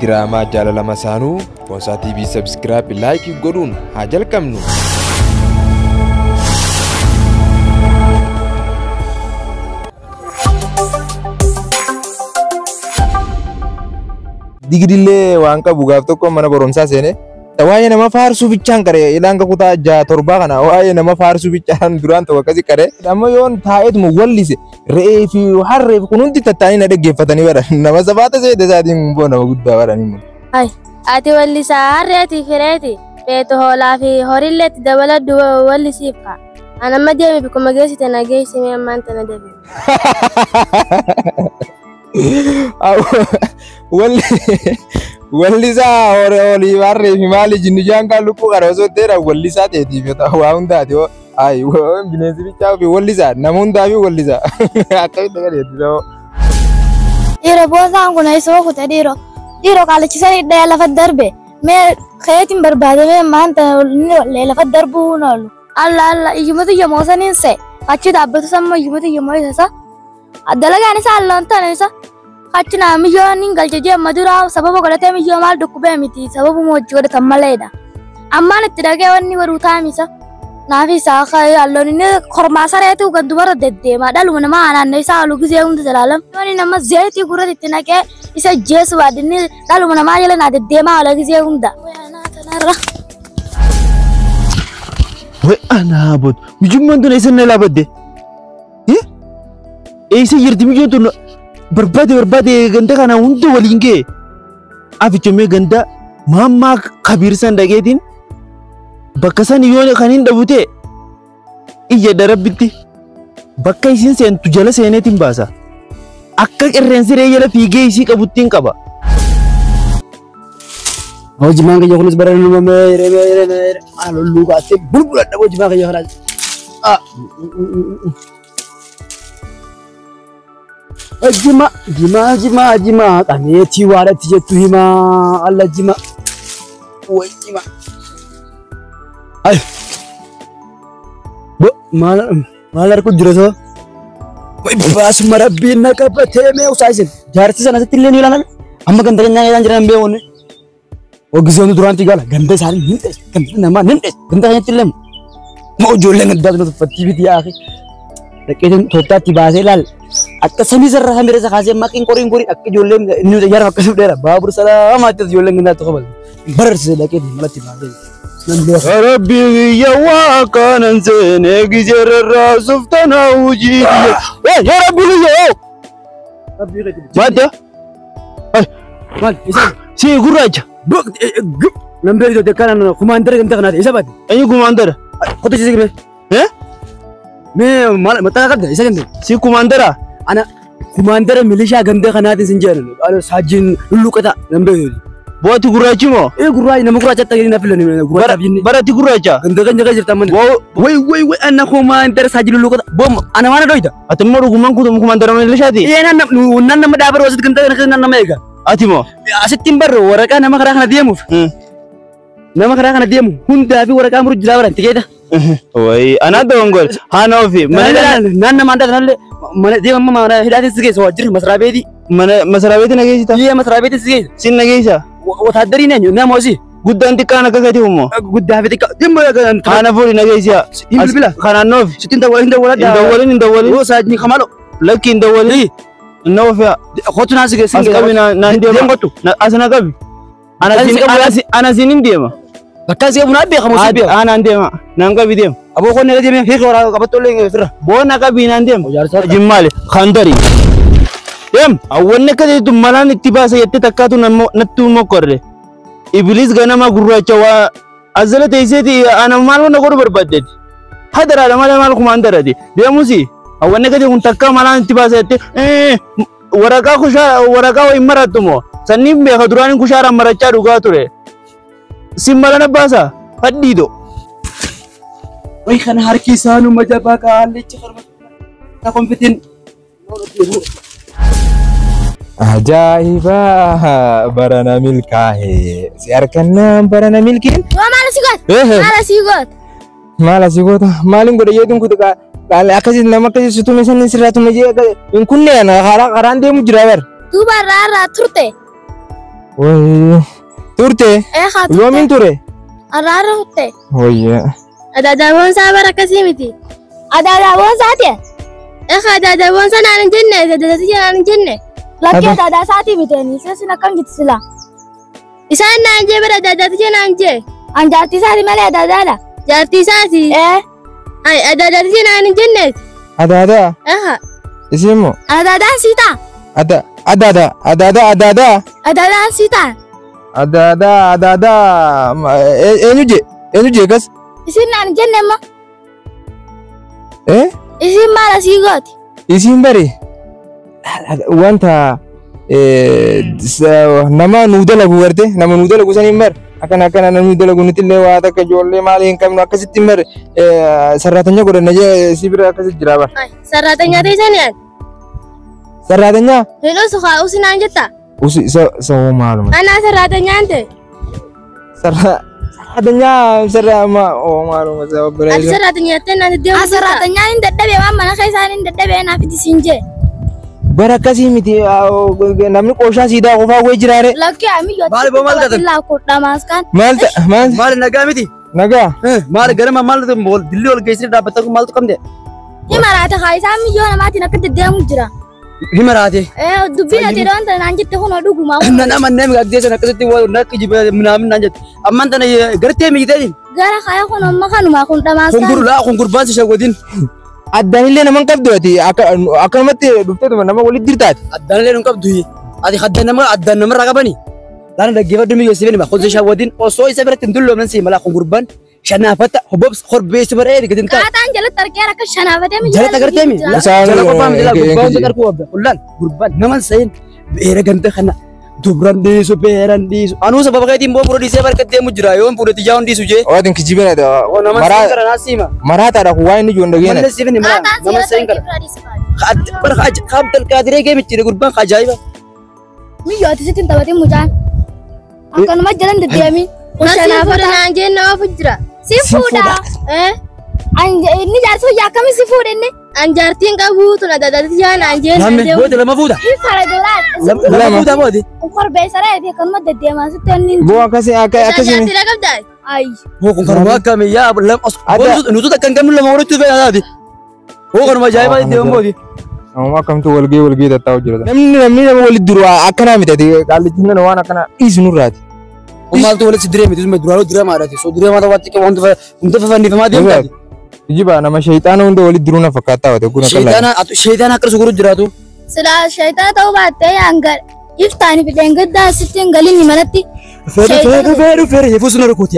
diraamaa jaalala masaanuu Boonsaa TV subscribe like godhuun haa jalqabnu. Digidillee waan qabu gaaf tokko mana barumsaa seene waa'ee nama faarsuu bichaan qaree ilaan kutaa 6-7 kana waa'ee nama faarsuu bichaan duraan ta'u akkasii qaree amma yoon taa'eetuma wallise re'ee fi harree fi kun hundi tattaanii na dhaggeeffatanii baran nama sabaata seete isaatiin boo nama guddaa baranii. Hai ati wallisaa harreeti fireeti beeto hoolaa fi horiilleetti dabaladhu wallisiif kaa anamma deemi bikkuma geessite na geessimee ammaan tana deebi. Wallisaa horii harree fi maali jinni jaankaan lukkuu qara osoo ta'edha wallisaa ta'eetiif waa hundaati ayi bineensi bichaa fi wallisaa nama hundaa fi wallisaa akkamitti galeetti ta'oo. Dhiiroo boosaan kun eessoo kute dhiiroo qaalachisanii dhaya lafa darbe mee keetiin barbaadamee maanta inni lafa darbuu noolu alla iyyumatu yemmoo saniin se achi dhaabbatu sammoo iyyumatu yemmoo isa dalagaan isaa alloon ta'an isa achina milyooniin galchee madura sababa godhatee milyoo maal dhukkubee miti sababu hojii godhatan maleedha ammaan itti dhagee wanni waruu taamisa naafi isaa alloon inni kormaa sareetu kan dubara deddeema dhaluma namaa naannoo isaa halu gisee hundi jalaalam yooni nama zeetii gurratti itti naqee isa jeesu baadinni dhaluma namaa jala naa deddeemaa haala gisee hunda. Wai ana bot mijumman tun eessa na labadde eessa jirti mijumman tun barbaade ganda kana hunda waliin ga'e afichomee ganda mammaa kabiirsan dhageetiin bakka san yoo kan hin dhabute iyya darabbitti bakka isin seentu jala seeneetiin baasa akka qirreensi ree jala fiigee isii qabuttiin qaba. Hojii maanga yoo kunis baraan nama reebee aloluu baatee bulbuladha hojii maanga yoo kanaa. Jima qameetii waadhatti jettu himaa alla jima way jima. Ay maal argu jira soo way baasuma rabbiin na qabatee mee usaasin jaartii sana asitti illee ni ilaalan amma ganda keenyaa jedhan jiran beewwanne ogisoonni duraanti gaala ganda isaanii hin dhees ganda namaa hin dhees ganda keenyatti illee moo ijoolleen addaa bineelda uffattii biti yaa akhi dhaqeetiin tooftaatti baasee ilaal akka samii sarara hamira isa kaasee maqiin qoriin akka ijoolleen inni xayyaara akkasii dheera baabur salaamaatti ijoolleen gandaa tokko bal barsiisee dhaqeetiin malatti baasee. Rabbi yawaa kanan seenee gizeerarraa suftanaa hojii yaa Rabbi liyyoo madda si gurraacha namni ijoollee kanan kumaandara gamtaa kanaati isa baate eenyu kumaandara qotu si sigme mee mataa qabda isa gande si kumaandara ana kumaandara milishaa ganda kanaatiin sin jedhan saajin lulluqata namni Buati gurraachi moo? Gurraachi nama gurraacha ta'e na filan barati gurraacha. Ganda kan jaga jirta mana. Wai ana kumaandara saajin lulluqata bom ana mana doida. Ati mo ruguman kutu kumaandara milishaati. Nan nama dabar wasit ganda kan nama ega. Ati mo? Asittiin barro waraqaa nama karaa kana deemuuf. Nama karaa kana deemu hundaa fi waraqaa muru jilaa baran tikeeta. Wai ana dongol hana ofi nan nama anda kanalle mana deema mana hidhaati sige so wajjir masrabeeti. Masrabeeti nageessita? Iya masrabeeti sige. Sin nageessa? Wataaddarii neenyu nama hosi. Guddaan xiqqaan akkasati hummo. Guddaa fi xiqqaa dhimma hana fuudhi nageessiya. Bilbila. Kanaan noofi. Sittiin dawwalin dawwala. Hin dawwalin. Yoo saajni kamalo. Lakki hin dawwalin. Inna ofiya. Kotu naa sige singe. As qabi naan deema. Asina qabi. Ana sinin deema. Bakka sige bunaa beekamu si beekamu. Anaan deema. Naan qabi deema. Aboo qonni deemee fiiqee waraa qabattollee firra. Boona qabi naan deema. Jimmaale khandari. Dem awwanne akkasitti malaan itti baasa jettee takkaatu natti mokkorre. Iblis ganama gurraacha waa azala teesseeti ana maal wanna godhu barbaaddeeti. Hadaraadha malee maal kumaandarati. Deemusi awwanne akkasitti kun takka malaan itti baasa jettee waraqaa wayin marattu moo sanniin beeka duraan kushaaraan marachaa dhugaa ture. Simmalana baasa fadhiidho. Wai kana harki isaanuma jabaa kaallichi farmata konfitiin. Ajaiba barana milkahe si arkanna barana milkin mala sigot malin goda yedun kutuka kala akasi nama kasi sutume sanin siratu meje in kunne na karan demu jirawer tu barara turte Wayii. Turte? Haatu. Yoomiin ture? Arraarra hutte. Wayyaa. Adadaawwan isaa bara akkasii miti. Adadaawwan isaati? Adadaawwan isaa naan hin jenne, adadaati naan hin jenne. Lakkee adadaa isaatii miteenii, keessin akkam gitti sila. Isaan naan jee bara adadaati naan jee. An jaartii isaati malee adadaadha. Jaartii isaati? Ay adadaati naan hin jenne. Adaadaa? Isiin moo? Adadaan siitaa? Adaadaa? Adadaan siitaa? Adaadaa. Eenyu jee kas? Isin naan hin jenne immoo. Isin maal asii gooti? Isiin bari wanta nama nuu dalagu garte nama nuu dalagu saniin bar akkana namni dalagu nuti illee waa takka ijoollee maali hin qabnu akkasitti bar sarraatanya godhanna jee si bira akkasitti jira bar. Sarraatanya teessanii aan? Sarraatanya? Hin usu haa usi naan jetta? Usi sa'oo maaluma? Anaa sarraatanyaan ta'e? Sarraatanya maaluma sababa bira. Ati sarraatanya ta'e naan deemu. Sarraatanyaan hin dadhabee waan mana keessaan hin dadhabee naaf itti siin jee. Bara akkasii miti namni qooshaa siidaa qofaa wayii jiraare. Lakkee amiyyoo Maali boo maal gatan? illaa kudha maaskaan. Maali nagaa miti? Nagaa? Maali ganama maal dilli ol geessanii dhaabbatan kun maaltu qabde? Himaraate haa isaa amiyyoo namaatiin akka deddeemu jira. Himaraate? Dubbiin ati doonta naan jette kun dhugumaa. Nama namni gaggeessan akkasitti nakki jibe minaamin naan jette. Ammaan tana gartee miidhagdee? Gara kaya kun amma kanumaa kun dhamaaskaan. Kun gurbaan si shawwatiin. Addaan illee nama hin qabdu ati akkanumatti dhufteetuma nama walitti jirtaati. Addaan illee hin qabdu. Ati addaan namarraa qabani. Laana dhaggeeffadhu miyyoo si benima. Kun shawwatiin osoo isa biratti hin dulloomnan si mala kun gurbaan shanaafata hobobs korbeessu baree digatin ta'a. Kaataan jalatti argee akka shanaafatee mi Jalatti agartee mi? Jala qofaa miti laa gurbaan hunda qarquu wabda. Kullaan gurbaan naman sayin beera ganta kana dubran dhiisu beeran dhiisu. Anuu sababa keetiin boo fura dhiisee barka deemu jira yoo fura tijaa hundi dhiisu jee. Waatiin kijibina maraataadha kun waa inni ijoon dhageena. Malle siifni mara naman sayin kana. Kaabdal kaadiree geemichi gurbaan ajaa'iba. Miyyoo ati sittiin taphatiin mucaan. Akkanuma jalan deddeemi. Shanaafata naan jeen nama fujjira. Si fuudha. Inni jaarsi hojii akkamii si fuudha inni? An jaartiin qabu tuna dadatti jaa naan jeen. Lamme booda lama fuudha. Fara galaat. Lama fuudha boodi. Korbeessara fi akkanuma deddeemaa sitti onni. Boo akkasii. Jaartii la qabdaa? Ayi. Boo kun kanuma akkamii yaa nutu takka hin qabnu lama walitti dhufee yaadaati. Boo kanuma ajaa'iba deemu boodi. Amma akkamtu walgee tattaa'u jira. Namni nama walitti duru akkanaa mitati qaallichi nama waan akkanaa dhiisu nurraati. Maaltu walitti diree miti duraaloo diree maadhaati. So diree maadhaa waatti qabu hunda fannifamaa deemtaati. Ijiba nama shayitaana hunda walitti diruu na fakkaata wate kun akka shayitaana akka suguru jiraatu. Silaa shayitaana ta'uu baattee hanga iftaani fideen gaddaa sitti hin galini manatti. Feeru yeefuu sun rukuti.